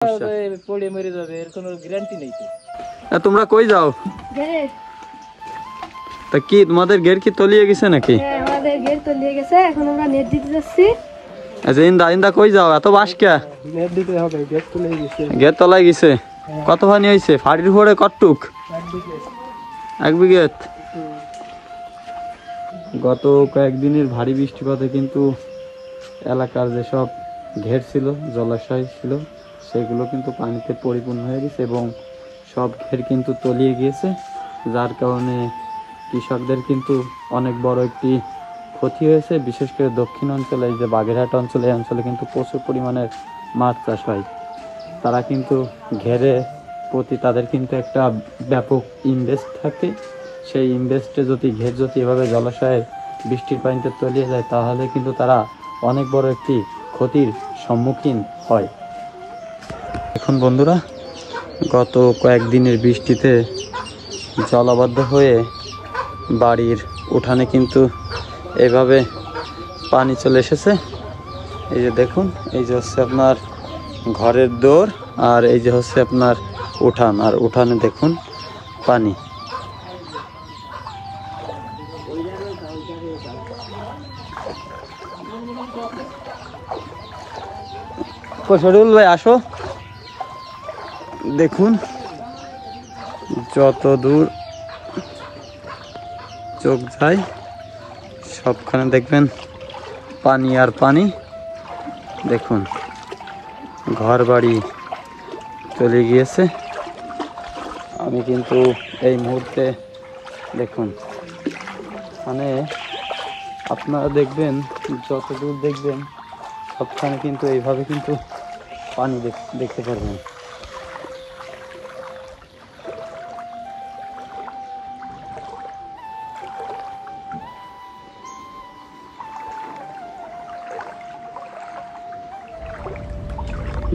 পড়ে মরে যাবে এর কোনো গ্যারান্টি নেই তো। তোমরা কই যাও? তা কি তোমাদের গেট কি তলিয়ে গেছে নাকি? হ্যাঁ আমাদের গেট তলিয়ে গেছে, এখন আমরা নেট দিতে যাচ্ছি। আচ্ছা ইন্দা কই যাও এত বাস কে? নেট দিতে হবে, গেট তলিয়ে গেছে। গেট তলায় গেছে? কত পানি হয়েছে? ফাড়ির উপরে কটুক? এক বিঘে। গত কয়েকদিনের ভারী বৃষ্টিপাতে কিন্তু এলাকার যেসব ঘের ছিল, জলাশয় ছিল, সেগুলো কিন্তু পানিতে পরিপূর্ণ হয়ে গেছে এবং সব ঘের কিন্তু তলিয়ে গিয়েছে, যার কারণে কৃষকদের কিন্তু অনেক বড় একটি ক্ষতি হয়েছে। বিশেষ করে দক্ষিণ অঞ্চলে, এই যে বাগেরহাট অঞ্চলে, এই অঞ্চলে কিন্তু প্রচুর পরিমাণে মাছ চাষ হয়। তারা কিন্তু ঘেরে প্রতি তাদের কিন্তু একটা ব্যাপক ইনভেস্ট থাকে। সেই ইনভেস্টে যদি ঘের যদি এভাবে জলাশয়ে বৃষ্টির পানিতে তলিয়ে যায়, তাহলে কিন্তু তারা অনেক বড় একটি ক্ষতির সম্মুখীন হয়। এখন বন্ধুরা, গত কয়েকদিনের বৃষ্টিতে জলাবদ্ধ হয়ে বাড়ির উঠানে কিন্তু এভাবে পানি চলে এসেছে। এই যে দেখুন, এই যে হচ্ছে আপনার ঘরের দোর, আর এই যে হচ্ছে আপনার উঠান, আর উঠানে দেখুন পানি। শরীফুল ভাই আসো, দেখুন যত দূর চোখ যায় সবখানে দেখবেন পানি আর পানি। দেখুন ঘর বাড়ি চলে গিয়েছে। আমি কিন্তু এই মুহূর্তে দেখুন, মানে আপনারা দেখবেন যত দূর দেখবেন সবখানে কিন্তু এইভাবে কিন্তু পানি দেখতে পারবেন।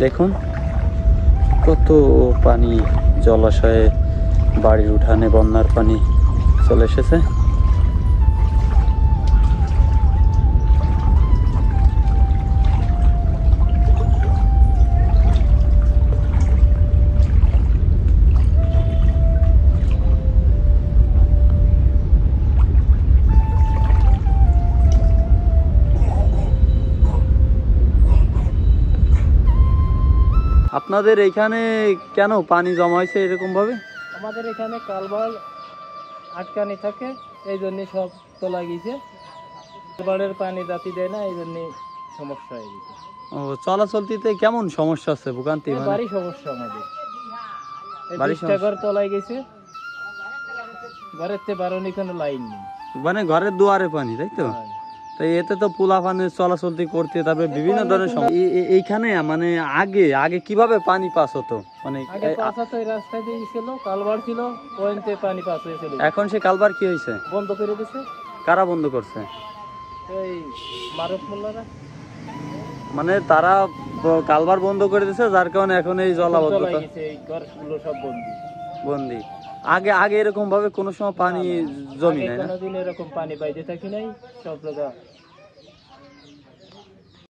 দেখুন কত পানি জলাশয়ে, বাড়ির উঠানে বন্যার পানি চলে এসেছে। আপনাদের এইখানে কেন পানি জমা হয়েছে এরকম ভাবে? আমাদের এখানে কালবার আটকানি থাকে, এই জন্য সব তোলা গেছে। কালবারের পানি জাতি দেয় না, এই জন্য সমস্যা হয়ে গেছে। ও, চলাচলতিতে কেমন সমস্যা আছে, ভোগান্তি? বাড়ি সমস্যা আমাদের, বাড়ি ঘর তোলাই গেছে, ঘরের থেকে বারণি কোনো লাইন নেই, মানে ঘরের দুয়ারে পানি, তাই তো? তাই এতে তো পোলা পানি চলাচলতি করতে, তারপরে বিভিন্ন ধরনের এইখানে মানে আগে আগে কিভাবে পানি পাস হতো? মানে রাস্তা দিয়ে ছিল, কালবার ছিল, ওইতে পানি পাস হয়েছিল। এখন সে কালবার কি হয়েছে? বন্ধ করে দিয়েছে। কারা বন্ধ করছে? এই মারুফ মোল্লারা। মানে তারা কালবার বন্ধ করে দিয়েছে, যার কারণে এখন এই জলাবদ্ধতা, এই ঘরগুলো সব বন্দি। আগে আগে এরকম ভাবে কোনো সময় পানি জমি নাই না? কোনোদিন এরকম পানি বাইতে থাকি নাই, সব জায়গা